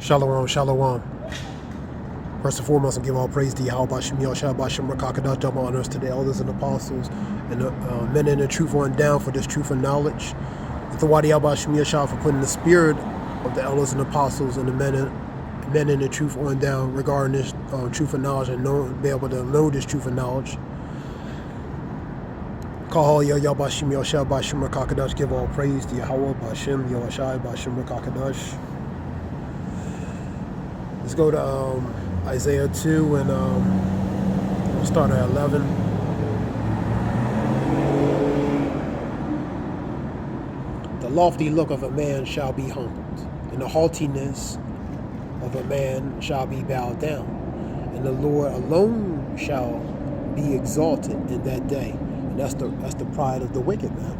Shalom, shalom. First and foremost, I give all praise to Yahweh Bashem Yahshua Bashem Rakakadah, double honors to the elders and apostles and the men in the truth on down for this truth and knowledge. The Haughty Bashem Yahshua for putting the spirit of the elders and apostles and the men in the truth on down regarding this truth and knowledge and be able to know this truth and knowledge. Call Yahweh Bashem Yahshua Bashem Rakakadah, give all praise to Yahweh Bashem Yahshua Bashem Rakakadah. Let's go to Isaiah 2 and we'll start at 11. The lofty look of a man shall be humbled, and the haughtiness of a man shall be bowed down, and the Lord alone shall be exalted in that day. And that's the pride of the wicked, man,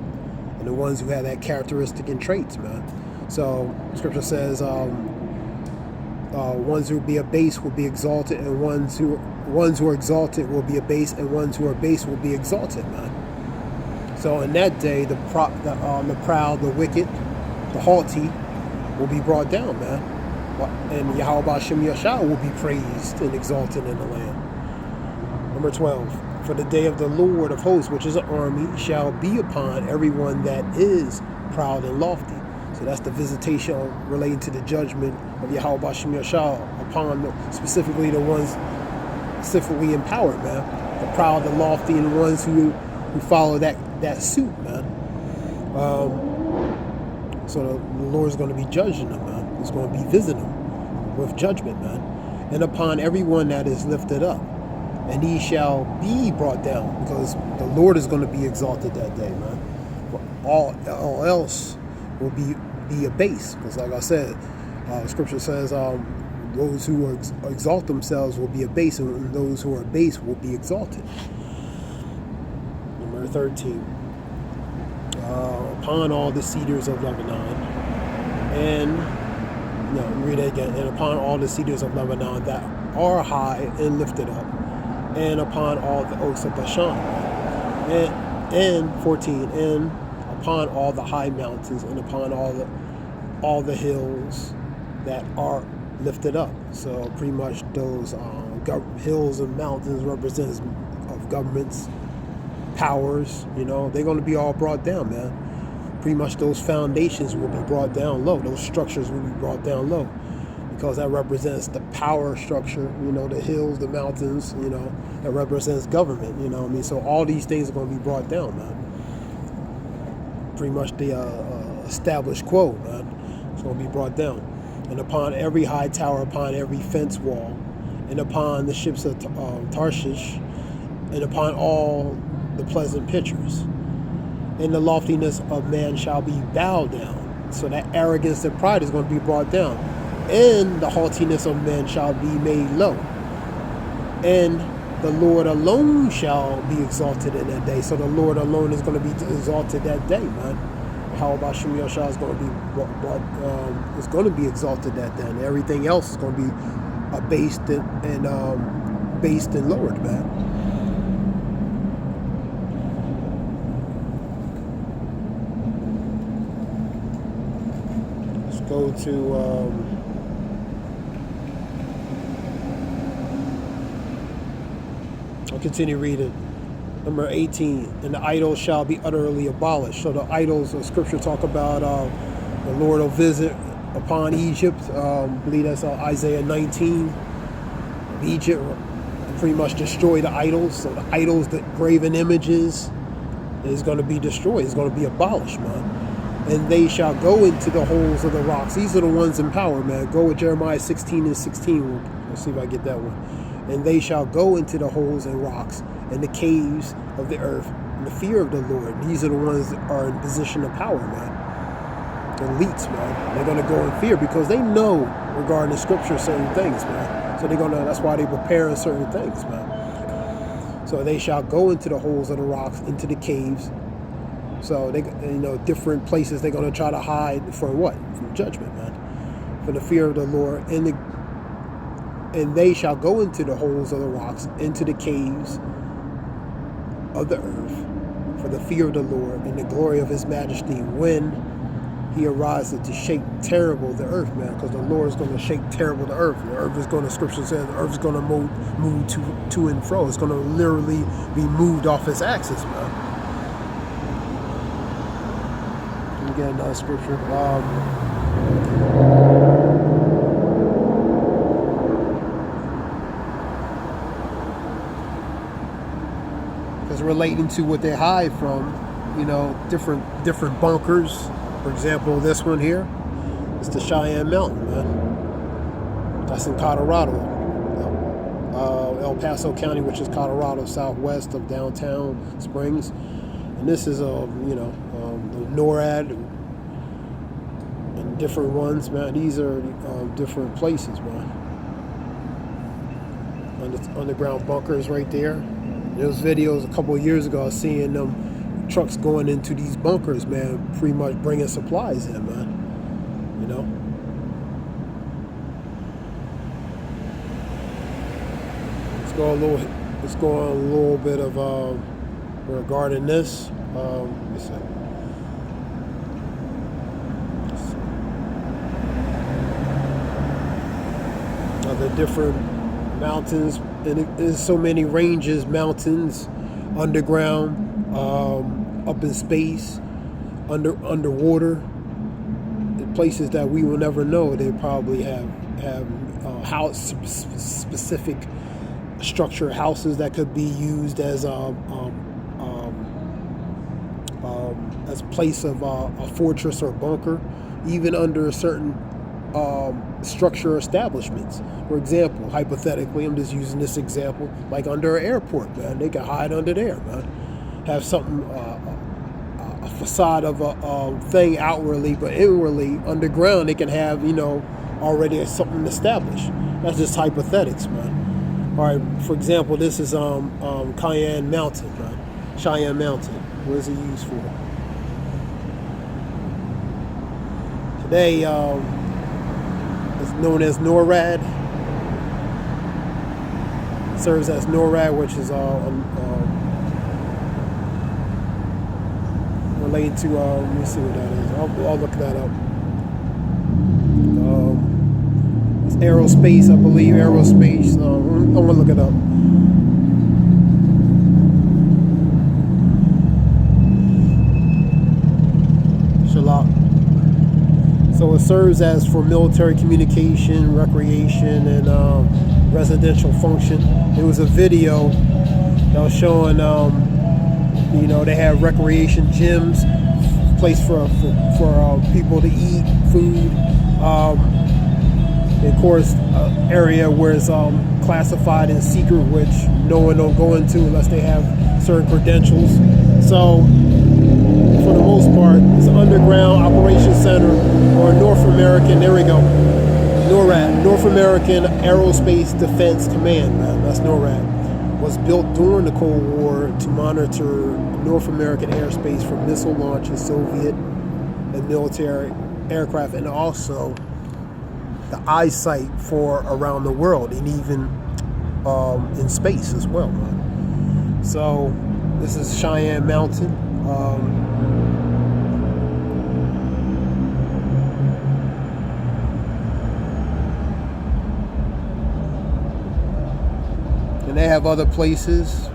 and the ones who have that characteristic and traits, man. So Scripture says, ones who will be abased will be exalted, and ones who are exalted will be abased, and ones who are abased will be exalted, man. So in that day, the proud, the wicked, the haughty will be brought down, man. And Yahweh Bashem Yahshua will be praised and exalted in the land. Number 12. For the day of the Lord of hosts, which is an army, shall be upon everyone that is proud and lofty. So that's the visitation relating to the judgment of Yahweh Bashem Yahshua upon specifically the ones specifically empowered, man. The proud, the lofty, and the ones who follow that suit, man. So the Lord's going to be judging them, man. He's going to be visiting them with judgment, man. And upon everyone that is lifted up, and he shall be brought down, because the Lord is going to be exalted that day, man. All else will be abased, because like I said, Scripture says those who exalt themselves will be abased, and those who are abased will be exalted. Number 13. Upon all the cedars of Lebanon, and read it again. And upon all the cedars of Lebanon that are high and lifted up, and upon all the oaks of Bashan, and 14, and upon all the high mountains, and upon all the hills that are lifted up. So pretty much those hills and mountains represents of governments, powers. They're going to be all brought down, man. Pretty much those foundations will be brought down low. Those structures will be brought down low, because that represents the power structure. The hills, the mountains. That represents government. So all these things are going to be brought down, man. Pretty much the established quo, man. It's going to be brought down. And upon every high tower, upon every fence wall, and upon the ships of Tarshish, and upon all the pleasant pictures, and the loftiness of man shall be bowed down. So that arrogance and pride is going to be brought down, and the haughtiness of man shall be made low, and the Lord alone shall be exalted in that day. So the Lord alone is going to be exalted that day, man. How about Shem Yahshua is going to be exalted that day, and everything else is going to be abased and based and lowered, man. Let's go to I'll continue reading. Number 18, and the idols shall be utterly abolished. So the idols of Scripture talk about the Lord will visit upon Egypt. I believe that's Isaiah 19. Egypt pretty much destroy the idols. So the idols, the graven images, is going to be destroyed. It's going to be abolished, man. And they shall go into the holes of the rocks. These are the ones in power, man. Go with Jeremiah 16 and 16. We'll see if I get that one. And they shall go into the holes and rocks and the caves of the earth in the fear of the Lord. These are the ones that are in position of power, man. The elites, man. They're going to go in fear because they know regarding the Scripture certain things, man. So that's why they're preparing certain things, man. So they shall go into the holes of the rocks, into the caves. So they, different places they're going to try to hide from what? From judgment, man. From the fear of the Lord. And they shall go into the holes of the rocks, into the caves of the earth, for the fear of the Lord and the glory of his majesty, when he arises to shake terrible the earth, man, because the Lord is going to shake terrible the earth. The earth is going to, Scripture says, the earth is going to move to and fro. It's going to literally be moved off its axis, man. Let me get another scripture. Because relating to what they hide from, you know, different bunkers. For example, this one here is the Cheyenne Mountain, man. That's in Colorado, El Paso County, which is Colorado, southwest of downtown Springs. And this is, you know, the NORAD and different ones, man. These are different places, man. Underground bunkers right there. There was videos a couple of years ago I was seeing them trucks going into these bunkers, man, pretty much bringing supplies in, man. You know. Let's go on a little bit of regarding this. Let me see. The different mountains, and there's so many ranges, mountains, underground, up in space, underwater, the places that we will never know. They probably have house specific structure houses that could be used as a place of a fortress or bunker, even under certain structure establishments. For example, hypothetically, I'm just using this example, like under an airport, man, they can hide under there, man. Have something, a facade of a thing outwardly, but inwardly, underground, they can have, you know, already something established. That's just hypothetics, man. All right, for example, this is Cheyenne Mountain, man. Cheyenne Mountain. What is it used for? Today, it's known as NORAD. It serves as NORAD, which is related to, let me see what that is. I'll look that up. It's aerospace, I believe, aerospace. I'm gonna look it up. Shalak. So it serves as for military communication, recreation, and residential function. It was a video that was showing, you know, they have recreation gyms, place for people to eat food. Of course, area where it's classified in secret, which no one don't go into unless they have certain credentials. So, for the most part, it's an underground operations center or North American. There we go, NORAD, North American Aerospace Defense Command. Man, that's NORAD. Was built during the Cold War to monitor North American airspace for missile launches, Soviet and military aircraft, and also the eyesight for around the world, and even in space as well, man. So this is Cheyenne Mountain. And they have other places,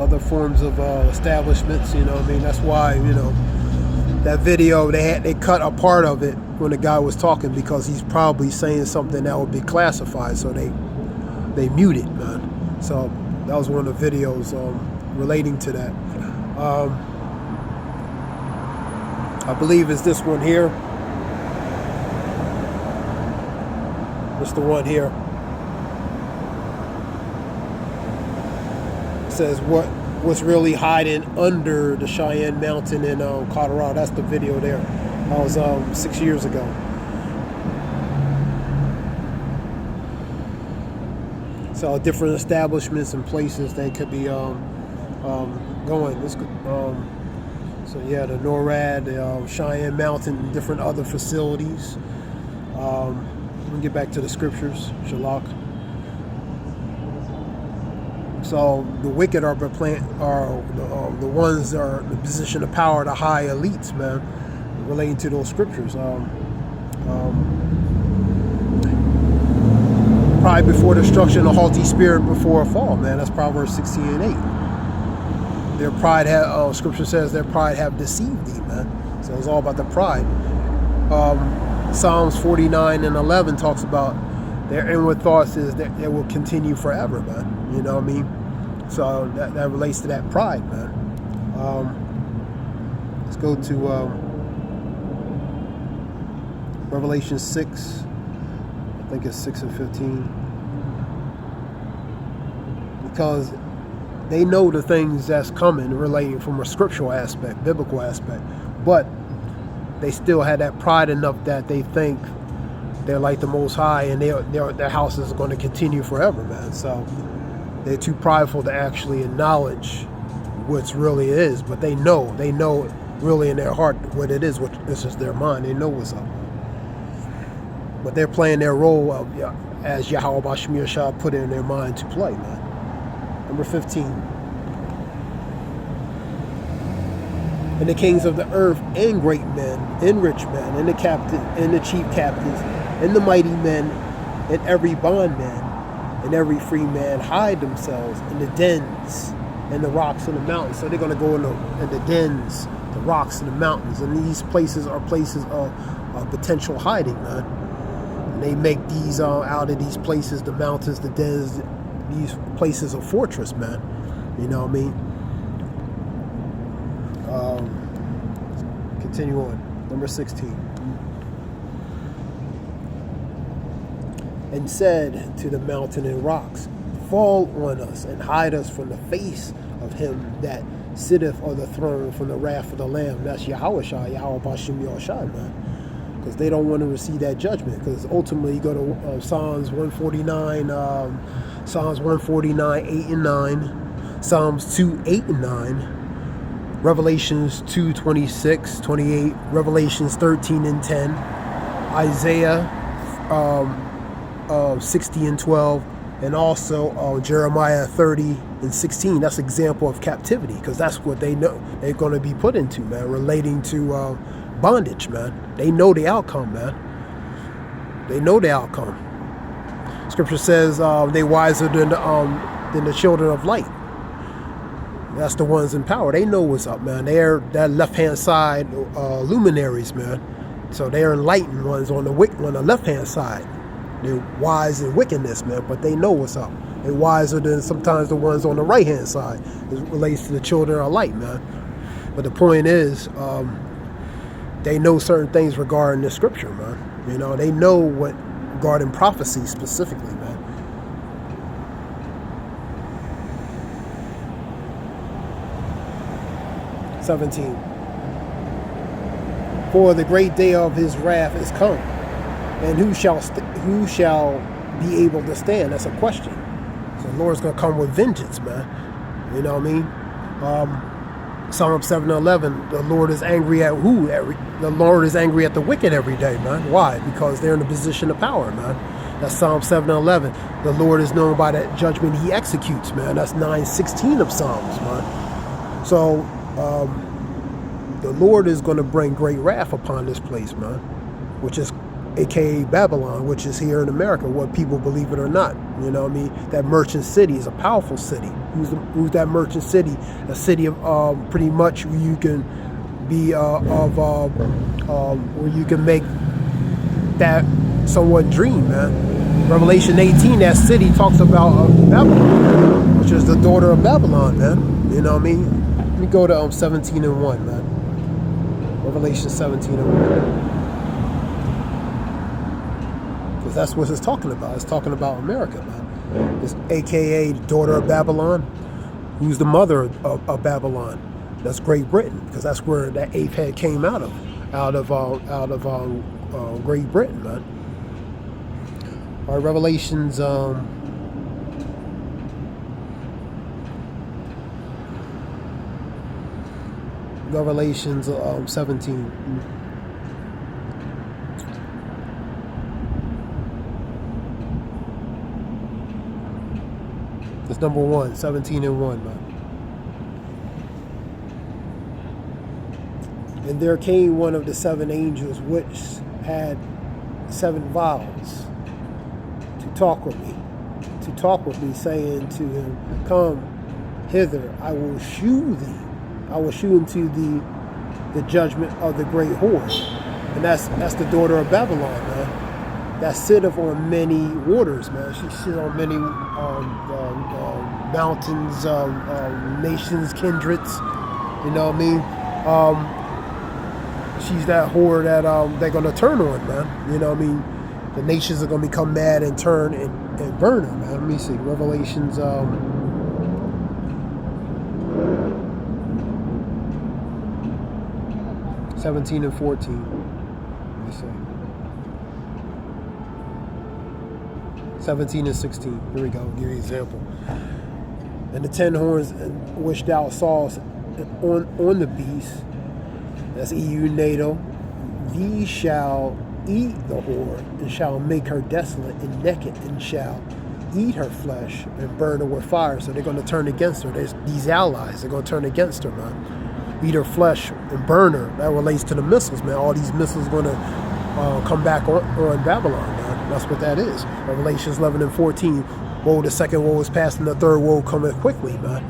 other forms of establishments, you know what I mean? That's why, you know, that video, they cut a part of it when the guy was talking, because he's probably saying something that would be classified, so they mute it, man. So that was one of the videos relating to that. I believe it's this one here. It's the one here. Says what's really hiding under the Cheyenne Mountain in Colorado. That's the video there. That was 6 years ago. So different establishments and places they could be going. So yeah, the NORAD, the Cheyenne Mountain, and different other facilities. Let me get back to the scriptures. Shalak. So the wicked are the ones that are in the position of power, the high elites, man. relating to those scriptures. Pride before destruction, a haughty spirit before a fall, man. That's Proverbs 16 and 8. Their pride, scripture says, their pride have deceived thee, man. So it's all about the pride. Psalms 49 and 11 talks about their inward thoughts is that it will continue forever, man. You know what I mean? So that relates to that pride, man. Let's go to Revelation 6. I think it's 6 and 15. Because they know the things that's coming relating from a scriptural aspect, biblical aspect. But they still had that pride enough that they think they're like the Most High and their house is going to continue forever, man. So they're too prideful to actually acknowledge what's really is. But they know really in their heart what it is, it's just their mind. They know what's up. But they're playing their role of, as Yahweh Bashmir Shah put it in their mind to play, man. Number 15. And the kings of the earth, and great men, and rich men, and the captain, and the chief captains, and the mighty men, and every bondman, and every free man hide themselves in the dens and the rocks and the mountains. So they're going to go in the dens, the rocks and the mountains. And these places are places of potential hiding, man. And they make these out of these places, the mountains, the dens, these places a fortress, man. You know what I mean? Continue on. Number 16. And said to the mountain and rocks, fall on us and hide us from the face of him that sitteth on the throne, from the wrath of the Lamb. That's Yahweh Shah, Yahweh Bashim Yahushua, man. Because they don't want to receive that judgment. Because ultimately, you go to Psalms 149, 8 and 9, Psalms 2, 8 and 9, Revelations 2, 26, 28, Revelations 13 and 10, Isaiah 60 and 12, and also Jeremiah 30 and 16. That's an example of captivity, because that's what they know they're going to be put into, man, relating to bondage, man. They know the outcome, man. They know the outcome. Scripture says they wiser than the children of light. That's the ones in power. They know what's up, man. They're that left-hand side luminaries, man. So they're enlightened ones on the left-hand side. They're wise in wickedness, man, but they know what's up. They're wiser than sometimes the ones on the right-hand side. It relates to the children of light, man. But the point is, they know certain things regarding the scripture, man. You know, they know what regarding prophecy specifically, man. 17. For the great day of his wrath is come, and who shall be able to stand? That's a question. So the Lord's gonna come with vengeance, man. You know what I mean? Psalm 7:11. The Lord is angry at who? The Lord is angry at the wicked every day, man. Why? Because they're in a position of power, man. That's Psalm 7:11. The Lord is known by that judgment he executes, man. That's 9:16 of Psalms, man. So the Lord is going to bring great wrath upon this place, man, which is aka Babylon, which is here in America, whether people believe it or not. You know what I mean? That merchant city is a powerful city. Who's that merchant city? A city of pretty much where you can be where you can make that somewhat dream, man. Revelation 18, that city talks about Babylon, which is the daughter of Babylon, man. You know what I mean? Let me go to 17 and 1, man. Revelation 17 and 1. Because that's what it's talking about. It's talking about America, man. It's aka daughter of Babylon. Who's the mother of Babylon? That's Great Britain, because that's where that eighth head came out of Great Britain, man. All right, Revelations. Revelations 17. It's number 1, 17 and 1, man. And there came one of the 7 angels which had 7 vials to talk with me, saying to him, Come hither, I will shew unto thee the judgment of the great whore. And that's the daughter of Babylon, man. That sitteth on many waters, man. She sits on many mountains, nations, kindreds. You know what I mean? She's that whore that they're gonna turn on, man. You know what I mean? The nations are gonna become mad and turn and burn her, man. Let me see. Revelations 17 and 14. Let me see. 17 and 16. Here we go. I'll give you an example. And the 10 horns which thou sawest on the beast, that's EU NATO, these shall eat the whore, and shall make her desolate and naked, and shall eat her flesh and burn her with fire. So they're going to turn against her. There's these allies. They're going to turn against her, man. Eat her flesh and burn her. That relates to the missiles, man. All these missiles are going to come back on Babylon, man. That's what that is. Revelations 11 and 14. Woe, the second woe is past, and the third woe cometh quickly, man.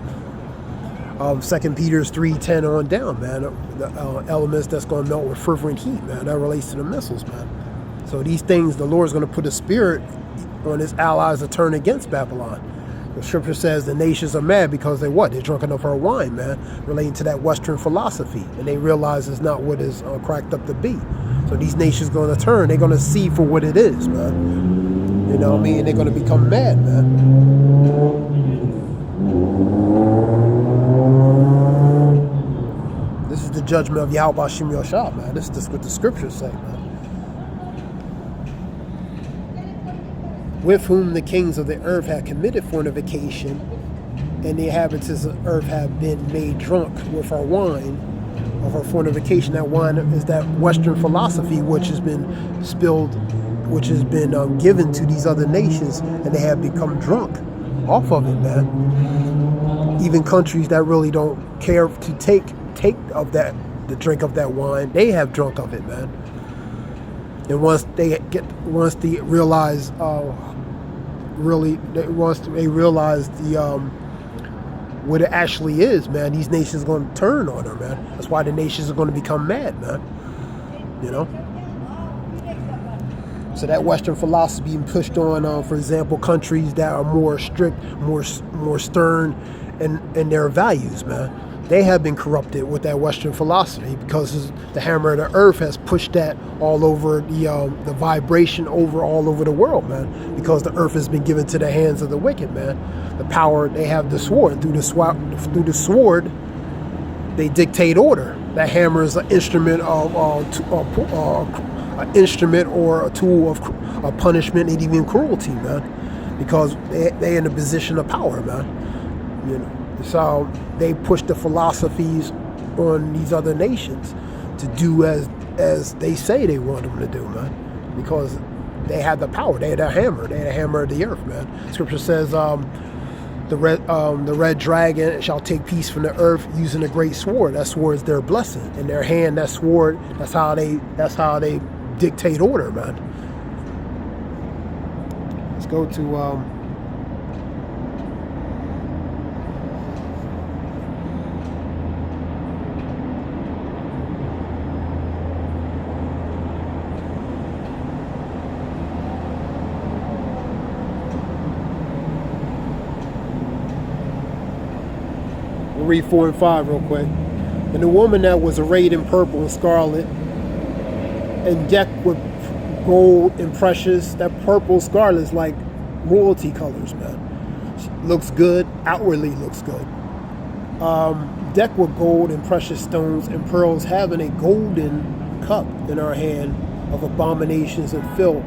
2 Peter 3:10 on down, man. The elements that's going to melt with fervent heat, man. That relates to the missiles, man. So these things, the Lord's going to put a spirit on his allies to turn against Babylon. The scripture says the nations are mad because they what? They're drunk enough her wine, man, relating to that Western philosophy. And they realize it's not what is cracked up to be. So these nations going to turn. They're going to see for what it is, man. You know what I mean? They're going to become mad, man. This is the judgment of Yahweh Bashim Yoshua, man. This is what the scriptures say, man. With whom the kings of the earth have committed fornication, and the inhabitants of the earth have been made drunk with her wine of her fornication. That wine is that Western philosophy which has been spilled, which has been given to these other nations, and they have become drunk off of it, man. Even countries that really don't care to take of that, the drink of that wine, they have drunk of it, man. And once they realize the what it actually is, man, these nations are going to turn on her, man. That's why the nations are going to become mad, man. You know. So that Western philosophy being pushed on, for example, countries that are more strict, more stern in their values, man. They have been corrupted with that Western philosophy because the hammer of the earth has pushed that all over the vibration all over the world, man. Because the earth has been given to the hands of the wicked, man. The power, they have the sword. Through the sword, they dictate order. That hammer is an instrument an instrument or a tool of punishment and even cruelty, man. Because they in a position of power, man. You know. So they push the philosophies on these other nations to do as they say they want them to do, man. Because they had the power. They had a hammer. They had a hammer of the earth, man. Scripture says the red dragon shall take peace from the earth using a great sword. That sword is their blessing. In their hand, that sword, that's how they dictate order, man. Let's go to we'll read 4 and 5 real quick. And the woman that was arrayed in purple and scarlet and decked with gold and precious, that purple scarlet is like royalty colors, man. She looks good, outwardly looks good. Decked with gold and precious stones and pearls, having a golden cup in her hand of abominations and filth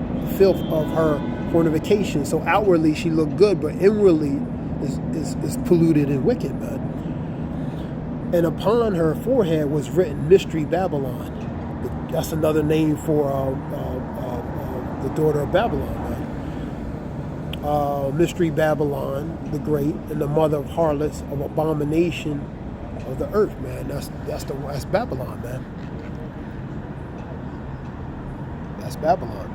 of her fornication. So outwardly she looked good, but inwardly is polluted and wicked, man. And upon her forehead was written Mystery Babylon. That's another name for the daughter of Babylon, man. Mystery Babylon the Great, and the mother of harlots, of abomination of the earth, man. That's Babylon, man. That's Babylon.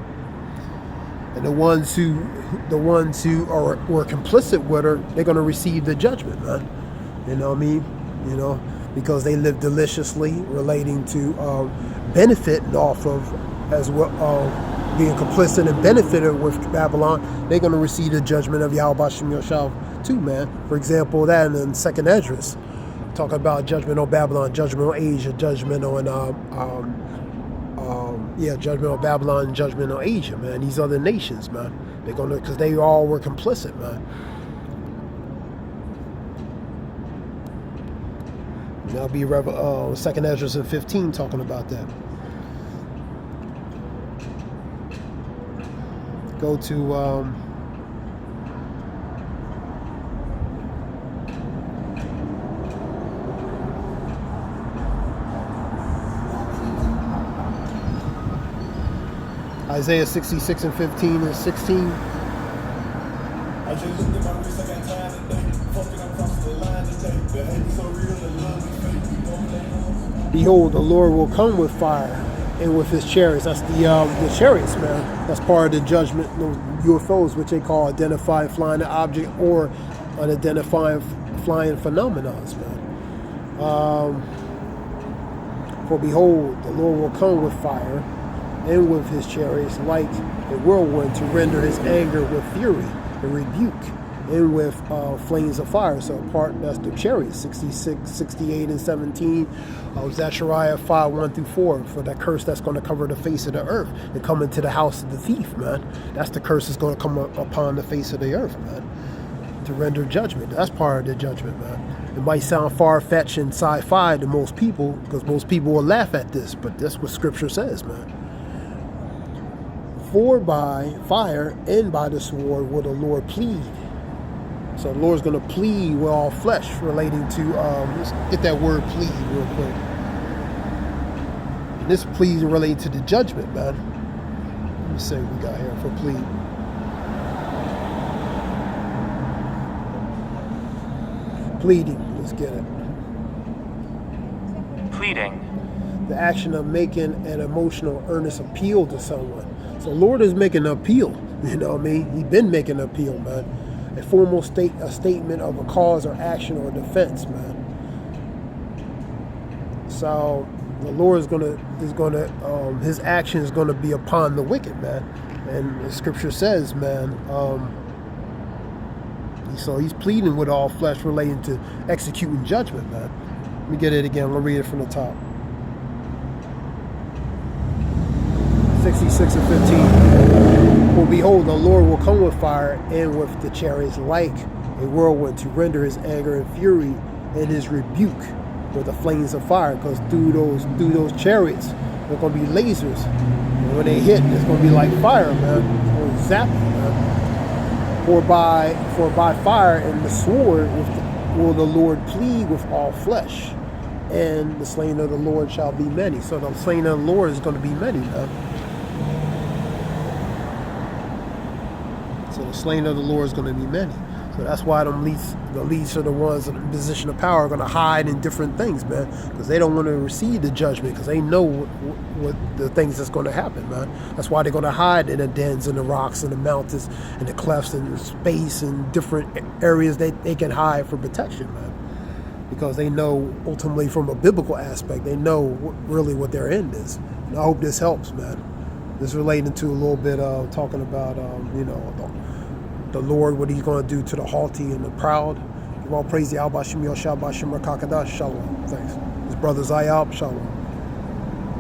And the ones who were complicit with her, they're going to receive the judgment, man. You know what I mean? You know, because they live deliciously, relating to benefiting off of, as well, being complicit and benefited with Babylon. They're going to receive the judgment of Yahweh Bashim Yoshav too, man. For example, that in the second Esdras, talking about judgment on Babylon, judgment on Asia, judgment on judgment on Babylon, and judgment on Asia, man. These other nations, man. They're gonna, because they all were complicit, man. That'll be second Esdras and 15 talking about that. Go to Isaiah 66 and 15 and 16. Behold, the Lord will come with fire and with his chariots. That's the chariots, man. That's part of the judgment. Those UFOs, which they call identified flying object or unidentified flying phenomena, man. For behold, the Lord will come with fire and with his chariots like a whirlwind, to render his anger with fury and rebuke, and with flames of fire. So that's the chariots, 66, 68, and 17 of Zechariah 5, 1 through 4, for that curse that's going to cover the face of the earth and come into the house of the thief, man. That's the curse that's going to come upon the face of the earth, man, to render judgment. That's part of the judgment, man. It might sound far-fetched and sci-fi to most people, because most people will laugh at this, but that's what Scripture says, man. For by fire and by the sword will the Lord plead. So the Lord's going to plead with all flesh, relating to, let's get that word plead real quick. And this plead related to the judgment, man. Let me see what we got here for plead. Pleading, let's get it. Pleading. The action of making an emotional, earnest appeal to someone. So Lord is making an appeal, you know what I mean? He's been making an appeal, man. A formal statement of a cause or action or defense, man. So the Lord is gonna his action is gonna be upon the wicked, man. And the Scripture says, man, so he's pleading with all flesh, relating to executing judgment, man. Let me get it again. I'm gonna read it from the top. 66 and 15. For behold, the Lord will come with fire and with the chariots like a whirlwind, to render his anger and fury and his rebuke with the flames of fire. Because through those chariots, there are going to be lasers. And when they hit, it's going to be like fire, man. It's going to zap you, man. For by fire and the sword will the Lord plead with all flesh. And the slain of the Lord shall be many. So the slain of the Lord is going to be many, man. So the slain of the Lord is going to be many. So that's why the least are the ones in a position of power are going to hide in different things, man, because they don't want to receive the judgment, because they know what the things that's going to happen, man. That's why they're going to hide in the dens and the rocks and the mountains and the clefts and the space and different areas that they can hide for protection, man, because they know ultimately from a biblical aspect, they know really what their end is. And I hope this helps, man. This is relating to a little bit of talking about, the Lord, what he's going to do to the haughty and the proud. Give all praise to Abased, Shalom. Thanks. His brother Zayab, Shalom.